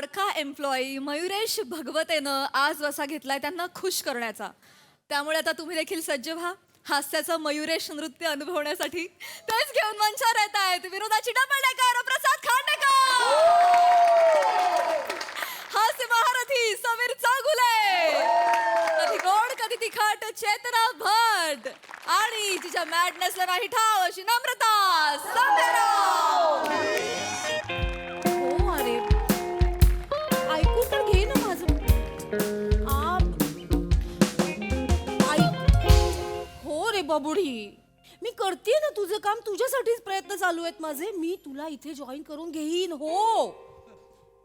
लाडका एम्प्लॉई मयुरेश भगवतेनं आज वसा घेतलाय त्यांना खुश करण्याचा. त्यामुळे आता तुम्ही देखील सज्ज व्हा हास्याचं मयुरेश नृत्य अनुभवण्यासाठी. तेच घेऊन मंचावर येत आहेत विनोदाची डबलडेकर प्रसाद खांडेकर, हास्य महारथी समीर चागुले, कधी गोड कधी तिखट चेतना भट आणि तिच्या मॅडनेसला नाही ठाव अशी नम्रता संभेराव. हो अरे ऐकून तर घे ना माझं. हो रे बाबुडी, मी करते ना तुझं काम, तुझ्यासाठीच प्रयत्न चालू आहेत माझे. मी तुला इथे जॉईन करून घेईन. हो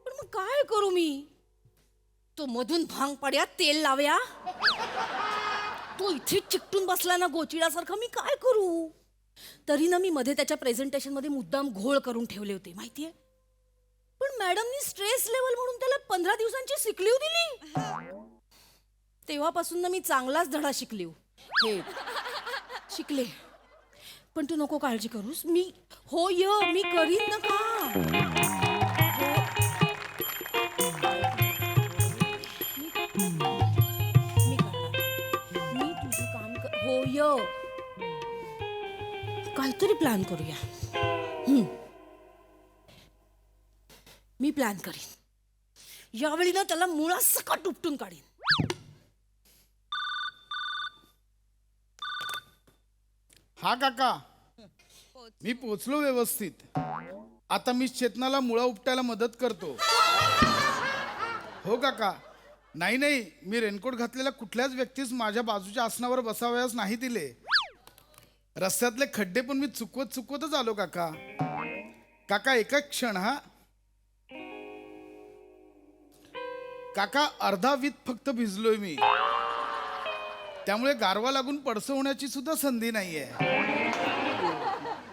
पण मग काय करू मी? तो मधून भांग पड्यात तेल लाव्या, तो इथे चिकटून बसला ना गोचिडासारखा. मी काय करू? तरी ना मी मध्ये त्याच्या प्रेझेंटेशन मध्ये मुद्दाम घोळ करून ठेवले होते माहितीये. पण मॅडमनी स्ट्रेस लेवल म्हणून त्याला 15 दिवसांची सिक लीव दिली. तेव्हापासून ना मी चांगलाच धडा शिकले. पण तू नको काळजी करूस. मी मी करीन ना काम. मी तुझं काम काहीतरी प्लॅन करूया. मी प्लॅन करीन. यावेळी ना त्याला मुळासकट उपटून काढीन. हा काका, मी पोचलो व्यवस्थित. आता मी चेतनाला मुळा उपटायला मदत करतो. हो काका. नाही नाही, मी रेनकोट घातलेल्या कुठल्याच व्यक्तीस माझ्या बाजूच्या आसनावर बसावयास नाही दिले. रस्त्यातले खड्डे पण मी चुकवतच आलो काका. काका एकच क्षण. हा काका, अर्धा वीत फक्त भिजलोय मी. त्यामुळे गारवा लागून पडसं होण्याची सुद्धा संधी नाहीये.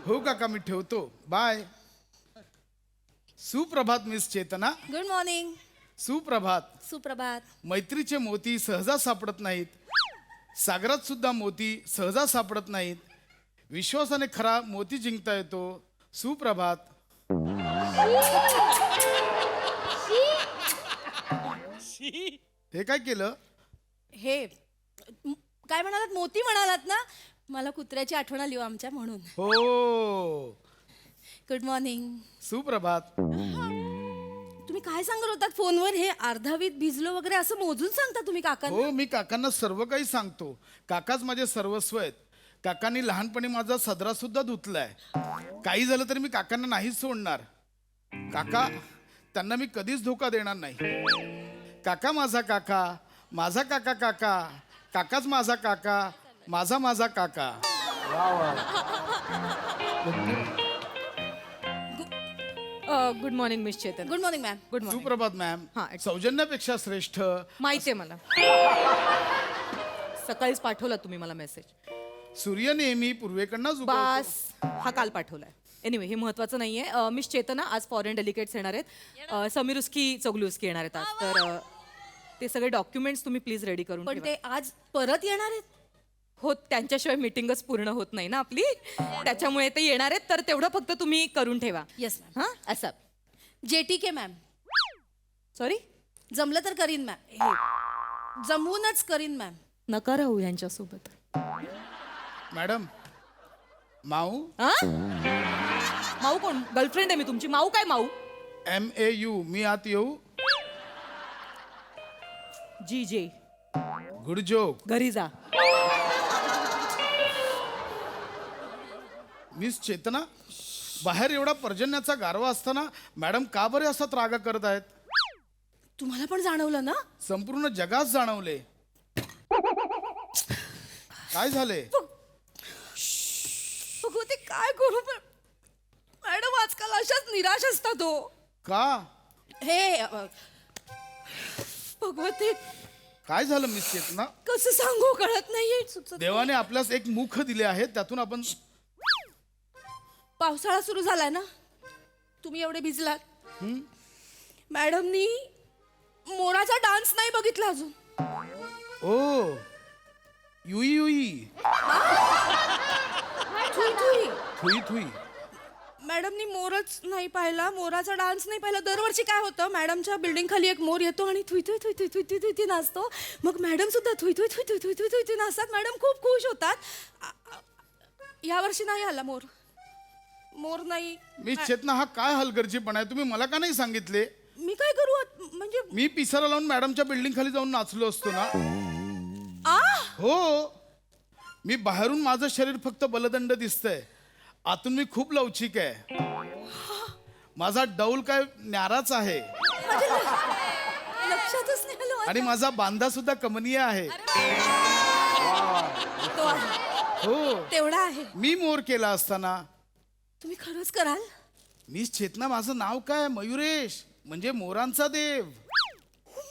हो काका, मी ठेवतो. बाय. सुप्रभात मिस चेतना. Good morning. सुप्रभात. सुप्रभात. मैत्रीचे मोती सहजा सापडत नाहीत. सागरात सुद्धा मोती सहजा सापडत नाहीत. विश्वासाने खरा मोती जिंकता येतो. सुप्रभात. हे काय केलं? हे काय म्हणालात? मोती म्हणालात ना? मला कुत्र्याची आठवण आली आमच्या म्हणून. हो. Good morning. सुप्रभात. तुम्ही काय सांगत होतात फोनवर? हे अर्धावीत भिजलो वगैरे असं मोजून सांगता तुम्ही काकांना? हो, मी काकांना सर्व काही सांगतो. काकाच माझे सर्वस्व आहेत. काकांनी लहानपणी माझा सदरा सुद्धा धुतलाय. काही झालं तरी मी काकांना नाहीच सोडणार. काका, त्यांना मी कधीच धोका देणार नाही. काका माझा काका, माझा काका काका, काकाच माझा काका, माझा काका. Good morning miss Chetan. Good morning ma'am. Good morning. सुप्रभात मॅम. हा, सौजन्यापेक्षा श्रेष्ठ. माहिती आहे मला. सकाळीच पाठवला तुम्ही मला मेसेज. सूर्य नेहमी पूर्वेकडनंच उगवतो. बस हा काल पाठवलाय. एनिवे हे महत्वाचं नाहीये. मिस चेतना, आज फॉरेन डेलिगेट्स येणार आहेत. समीर उस्की चौगली उस्की येणार आहेत आज. तर ते सगळे डॉक्युमेंट्स तुम्ही प्लीज रेडी करून पण ठेवा. ते आज परत येणार आहेत? हो, त्यांच्याशिवाय मीटिंगच पूर्ण होत नाही ना आपली. त्याच्यामुळे ते येणार आहेत. तर तेवढं फक्त तुम्ही करून ठेवा. Yes ma'am. हा असं. JTK ma'am. सॉरी, जमलं तर करीन मॅम. जमवूनच करीन मॅम. नका राहू यांच्यासोबत. मॅडम, माऊ. हा? माऊ कोण? गर्लफ्रेंड आहे मी तुमची. माऊ काय माऊ? MAU. मी आत येऊ? GJ. Good joke. घरी जा. मिस चेतना, बाहेर एवढा पर्जन्याचा गारवा असताना मॅडम का बरे असा त्रागा करत आहेत? तुम्हाला पण जाणवलं ना? संपूर्ण जगात जाणवले. काय झाले? भगवती काय करू? पण मॅडम आजकाल अशाच निराश असतात हो. का? हे भगवती काय झालं मिस चेतना? कसं सांगू कळत नाहीये. देवाने आपल्यास एक मुख दिले आहे, त्यातून आपण. पावसाळा सुरू झालाय ना, तुम्ही एवढे भिजलात. मॅडमनी मोराचा डान्स नाही बघितला अजून. ओ, Yui Yui. Thuy Thuy. Thuy Thuy. मॅडमनी मोरच नाही पाहिला, मोराचा डान्स नाही पाहिला. दरवर्षी काय होतं, मॅडमच्या बिल्डिंग खाली एक मोर येतो आणि Thuy Thuy Thuy Thuy Thuy Thuy Thuy नाचतो. मग मॅडम सुद्धा Thuy Thuy Thuy Thuy Thuy Thuy Thuy Thuy नाचतात. मॅडम खूप खुश होतात. यावर्षी नाही आला मोर. मोर नाही. मी चेतना, हा काय हलगर्जीपणा आहे? तुम्ही मला का नाही सांगितले? मी काय करू म्हणजे मी पिसारा लावून मॅडमच्या बिल्डिंग खाली जाऊन नाचलो असतो ना. हो, मी बाहेरून माझं शरीर फक्त बलदंड दिसतंय, आतून मी खूप लवचिक आहे. माझा डौल काय न्याराच आहे लक्षातच नाही आलं. आणि माझा बांधा सुद्धा कमनीय आहे. तो आहे, हो, तेवढा आहे. मी मोर केला असताना. तुम्ही खरंच कराल? मी चेतना, माझं नाव काय? मयुरेश, म्हणजे मोरांचा देव.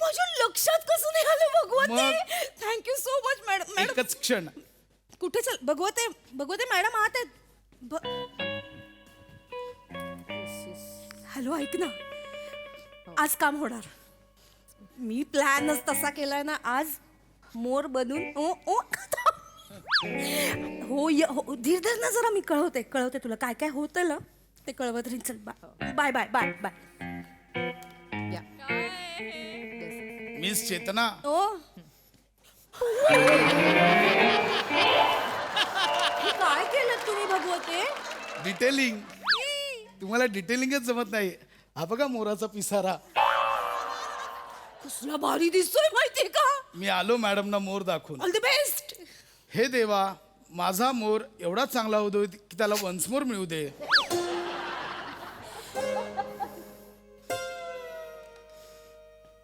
माझ्या लक्षात कसं नाही आलं भगवते. मग? Thank you so much madam. Madam एकच क्षण. कुठे चल भगवते. भगवते मॅडम आत आहेत. हॅलो, ऐक ना, आज काम होणार. मी प्लॅनच तसा केलाय ना. आज मोर बनून हो धीर धर ना जरा. मी कळवते तुला काय काय होतं ना ते कळवत राहील. चल bye bye bye bye. Miss Chetna, ओ काय केलं तुम्ही भगवते? डिटेलिंग. तुम्हाला डिटेलिंगच जमत नाही. हा बघा मोराचा पिसारा. कसला भारी दिसतोय माहितीये का? मी आलो मॅडमना मोर दाखवून. All the best. हे देवा, माझा मोर एवढा चांगला होतो की त्याला वन्स मोर मिळू दे.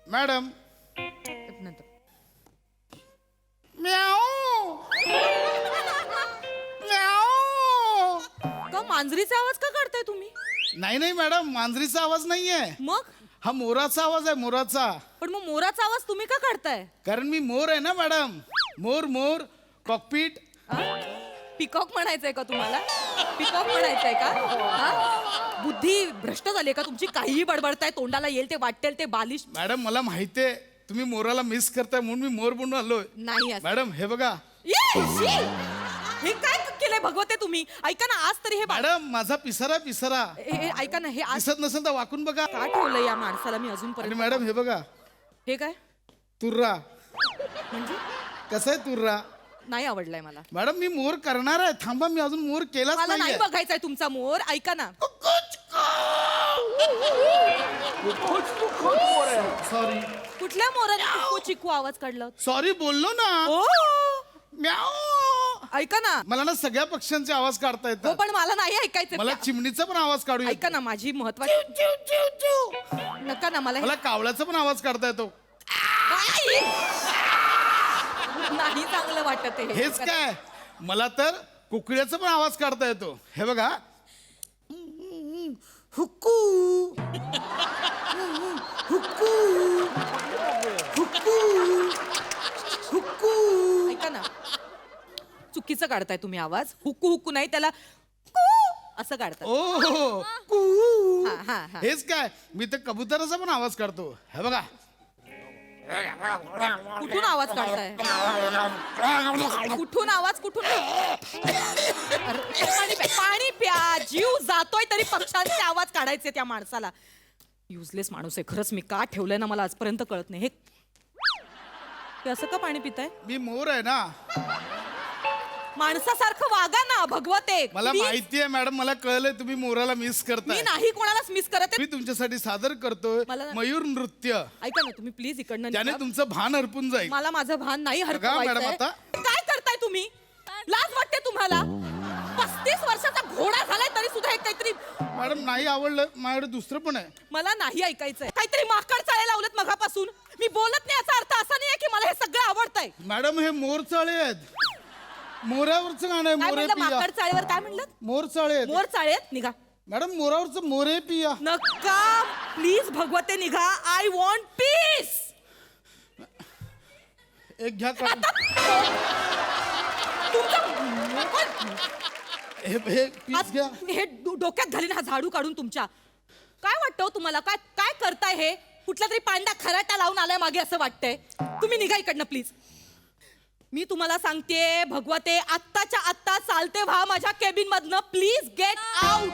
मॅडम, नंतर म्याऊ म्याऊ. का मांजरीचा आवाज का काढताय तुम्ही? नाही नाही मॅडम, मांजरीचा आवाज नाहीये, मग हा मोराचा आवाज आहे, मोराचा. पण मग मोराचा आवाज तुम्ही का काढताय? कारण मी मोर आहे ना मॅडम. मोर मोर कॉकपीट. पिकॉक म्हणायचंय का तुम्हाला? पिकॉक म्हणायचंय का? हा? बुद्धी भ्रष्ट झाली का तुमची? काहीही बडबडताय, तोंडाला येईल ते वाटेल ते बालिश. मॅडम, मला माहितीये तुम्ही मोराला मिस करताय म्हणून मी मोर बनून आलोय. नाही असं. मॅडम हे बघा. ये, शी! हे काय केलंय भगवते तुम्ही? ऐका ना, आज तरी हे मॅडम, माझा पिसारा पिसारा ऐका ना, हे आज दिसत नसेल तर वाकून बघा. का ठेवलंय या माणसाला मी आणि अजूनपर्यंत? मॅडम हे बघा, हे काय तुर्रा. म्हणजे? कसं आहे तुर्रा? नाही आवडलाय मला. मॅडम, मी मोर करणार आहे. थांबा, मी अजून मोर केलाच मला नाही नाहीये. बघायचाय तुमचा मोर. ऐका ना, सॉरी कुठल्या मोराने चिकू चिकू आवाज काढला? सॉरी बोललो ना. ओ, म्याऊ. ऐका ना. मला ना सगळ्या पक्ष्यांचे आवाज काढता हो, येतात. पण मला नाही ऐकायचं. मला चिमणीचा पण आवाज काढू येतो. ऐका ना, माझी महत्वाची नका ना मला मला कावळ्याचा पण आवाज काढता येतो. आई! नाही चांगलं वाटत आहे. हेच काय, मला तर कुकड्याचा पण आवाज काढता येतो. हे बघा, हुक्कू हुक्कू हुक्कू हुक्कू. ऐका ना, चुकीचं काढताय तुम्ही आवाज. हुक्कू हुक्कू नाही, त्याला कू असं काढतात. ओ कू. हा, हा, हा. हेच काय, मी तर कबुतराचा पण आवाज काढतो. हे बघा, कुठून आवाज काढताय? कुठून आवाज कुठून? अरे, पाणी प्या, पाणी प्या. जीव जातोय तरी पक्ष्यांचे आवाज काढायचे त्या माणसाला. युजलेस माणूस आहे खरंच. मी का ठेवलंय ना मला आजपर्यंत कळत नाही. हे असं का पाणी पिताय? मी मोर आहे ना. माणसासारखं वागा ना भगवते. मला Please. माहितीये मॅडम, मला कळलंय तुम्ही मोराला मिस मी करताय. नाही कोणालाच मिस करत आहे. मी तुमच्यासाठी सादर करतोय मला- मयूर नृत्य. ऐका ना, तुम्ही प्लीज इकडनं त्याने निघा. तुमचं भान हरपून जाईल. मला माझं भान नाही बघा, हरपवायचंय. मॅडम, आता? काय करताय तुम्ही? लाज वाटते तुम्हाला? 35 वर्षाचा घोडा झालाय तरी सुद्धा हे काहीतरी. मॅडम, नाही आवडलं, माझ्याकडे दुसरं पण आहे. मला नाही ऐकायचंय. काहीतरी माकड चाळे लावलेत मगापासून. मी बोलत नाही याचा अर्थ असा नाहीये की मला हे सगळं आवडतंय. मॅडम, हे मोर चाळे आहेत. मोऱ्यावरचं गाणं आहे. काय मोरे म्हणलं? पिया. माकड चाळेवर काय म्हणलं? मोर चाळे आहेत. मोर चाळेत निघा. मॅडम, मोरावरचं मोरे पिया. नका प्लीज भगवते, निघा. I want piece. एक घ्या काढून. हे पीस घ्या. हे डोक्यात घालीन हा झाडू काढून तुमच्या. काय वाटतं हो तुम्हाला? काय काय करताय हे? कुठला तरी पांडा खराटा लावून आलाय मागे असं वाटतंय. तुम्ही निघा इकडनं प्लीज. मी तुम्हाला सांगते भगवते, आत्ताच्या आत्ता चालते व्हा माझ्या केबिन मधनं. Please get out.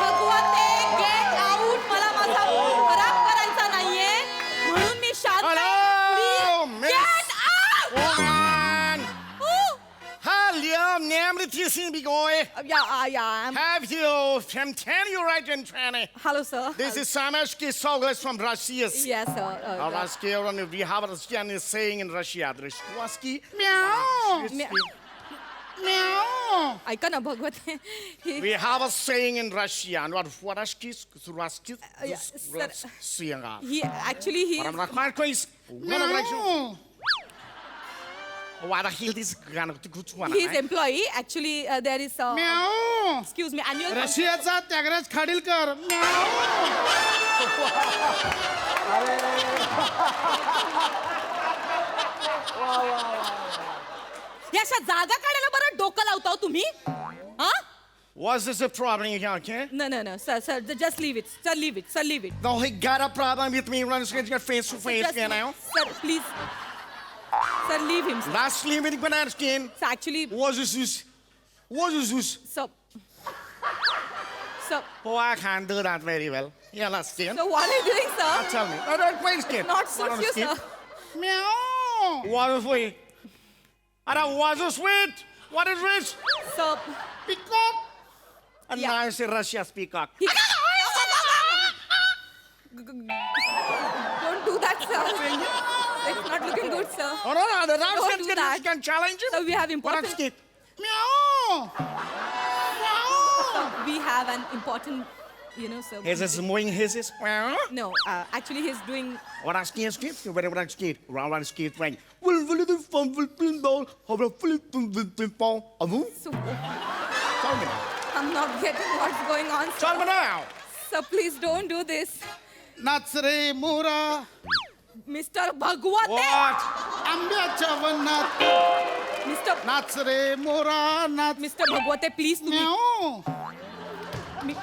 भगवते गेट आउट. मला माझा खराब करायचा नाहीये म्हणून मी शांत आहे. Hello, Please, miss. get out. Woman! Oh. Hello, name the TC boy. Yeah. Have you from ten you right in training? Hello, sir. This is Samashki Sogles from Russia. Yes, sir. Russia, we have a Russian saying in Russia. Drishwaski. ऐका ना भगवते he- We have a saying in Russian. What Ruski, Ruski, yeah, sir. saying. he actually he What I'm not quite crazy. What the hell is going to good one? he is employee. Actually, there is excuse me annual रशियाचा त्यागराज खाडीलकर या अशा जागा काढायला बरं डोकं लावता हो तुम्ही हा Was this a problem here, okay? No, sir, just leave it. Sir, leave it. No, he got a problem with me. We're going to get face to face, Just- you know? Sir, please. Sir, leave him. Sir. Last leave with banana skin. So actually, What is this? What is this? sir. Oh, I can't do that very well. Yeah, last skin. So what are you doing, sir? Tell me. No, don't play skin. Not suits you, sir. What is sweet? I don't want to sweet. What is this? Sir, Peacock. A Yeah. nice Russia's peacock. he... Don't do that, sir. It's not looking good, sir. Oh, no, the Don't Russian do skin that. can challenge him. So we have What important. skin? Sir, we have an important, sir. Is this moving his? No, actually he's doing. What I skin skip? You better what skate. Round skate right. Will the fun will pinball? How about pinball? So, Tell me now. I'm not getting what's going on, sir. Tell me now. Sir, please don't do this. नाच रे मोरा Mr. Bhagwate! What? आंब्याच्या वनात Mr. नाच रे मोरा नाच Mr. Bhagwate, please तुम्ही. मी-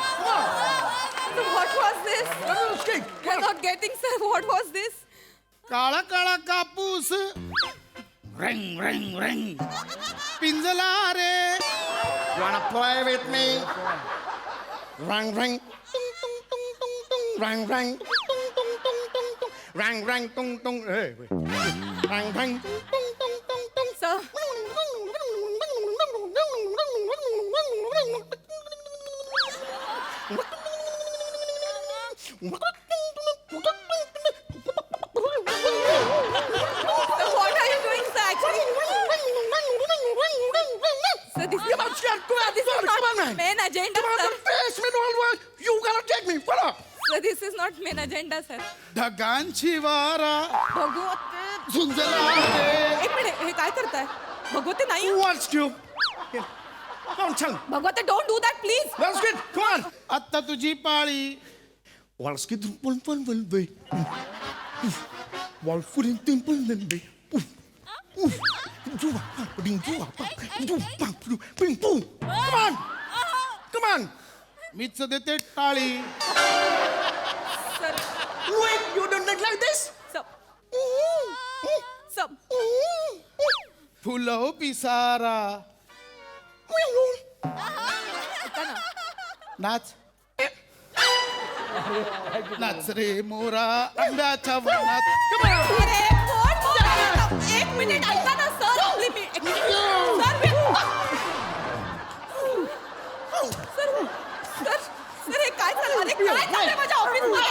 So what was this? You're not getting, sir. What was this? काळा काळा कापूस रंग रंग रंग पिंजला रे You wanna play with me? Rang rang. Tung tung tung tung tung. Rang rang. Tung tung tung tung tung. Rang rang tung tung. Hey. Rang rang. Tung tung tung tung. Sir, so what are you doing, sir? Actually, sir, this is not main agenda, sir. You gotta take me. What up? Sir, this is not main agenda, sir. ढगांची वारा भगवते झुंजला रे एक minute हे काय करताय भगवते नाही What's you? Don't tell me. भगवते don't do that please Let's get. Come on. आत्ता तुझी पाळी Let's get one way. Wall footing dimple and be. Come on. Come on. मीच देते टाळी sir Wait, you don't look like this? Sir sir फुलं पिसारा नाच नाच रे मोरा आंब्याच्या वनात अरे कोण बोलतंय? एक मिनिट ऐका ना सर आपली मी एक मिनिट. सर सर हे काय चाललं अरे काय चाललंय माझ्या ऑफिसमध्ये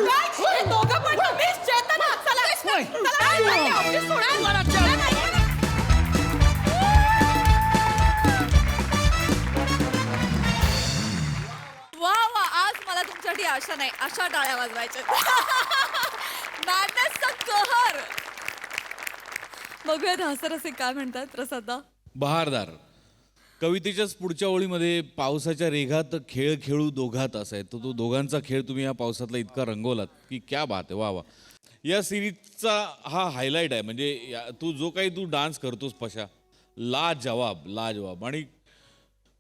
काय हे दोघं पण तुम्ही चेतन आहात. चला चला ऑफिस सोडा चला नाही. वा वा आज मला तुमच्यासाठी आशा नाही अशा टाळ्या वाजवायच्या मॅडनेसचा कहर. बघूयात हसर असे काय म्हणतात प्रसादा. बहारदार कवितेच्याच पुढच्या ओळीमध्ये पावसाच्या रेघात खेळ खेळू दोघात असाय तो तो दोघांचा खेळ तुम्ही या पावसातला इतका रंगवलात की क्या बात आहे वा वा. या सिरीजचा हा हायलाईट आहे म्हणजे तू जो काही तू डान्स करतोस पशा लाजवाब लाजवाब आणि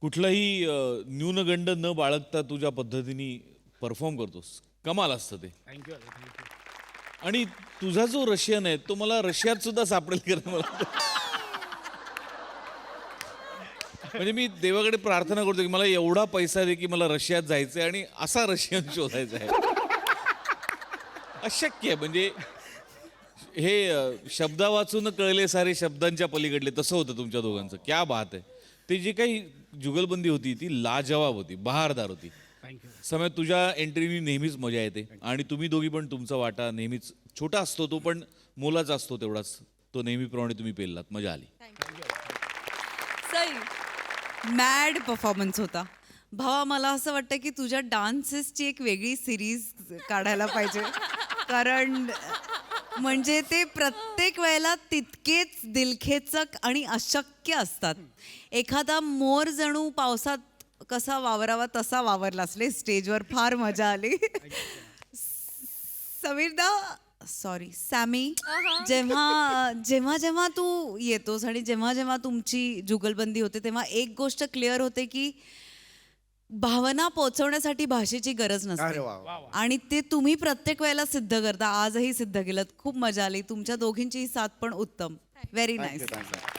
कुठलाही न्यूनगंड न बाळगता तुझ्या पद्धतीने परफॉर्म करतोस. कमाल असतं ते. थँक्यू. आणि तुझा जो रशियन आहे तो मला रशियात सुद्धा सापडेल कारण मला म्हणजे मी देवाकडे प्रार्थना करतो की मला एवढा पैसा दे की मला रशियात जायचंय आणि असा रशियन शोधायचा आहे. अशक्य आहे म्हणजे हे शब्दा वाचून कळले सारे शब्दांच्या पलीकडले तसं होतं तुमच्या दोघांचं. क्या बात आहे. ते जी काही जुगलबंदी होती ती लाजवाब होती, बहारदार होती. समय तुझ्या एंट्रीनी नेहमीच मजा येते आणि तुम्ही दोघी पण तुमचा वाटा नेहमीच छोटा असतो तो पण मोलाचा असतो तेवढाच. तो नेहमीप्रमाणे तुम्ही पेललात. मजा आली. सई मॅड परफॉर्मन्स होता. भावा मला असं वाटतं की तुझ्या डान्सेसची एक वेगळी सिरीज काढायला पाहिजे कारण म्हणजे ते प्रत्येक वेळेला तितकेच दिलखेचक आणि अशक्य असतात. एखादा मोर जणू पावसात कसा वावरावा तसा वावरलास रे स्टेजवर. फार मजा आली. समीरदा सॉरी सॅमी जेव्हा जेव्हा जेव्हा तू येतोस आणि जेव्हा जेव्हा तुमची जुगलबंदी होते तेव्हा एक गोष्ट क्लिअर होते की भावना पोचवण्यासाठी भाषेची गरज अरे नसते वा वा. आणि ते तुम्ही प्रत्येक वेळेला सिद्ध करता. आजही सिद्ध केलं. खूप मजा आली. तुमच्या दोघींची ही साथ पण उत्तम. Very nice. थँक्यू.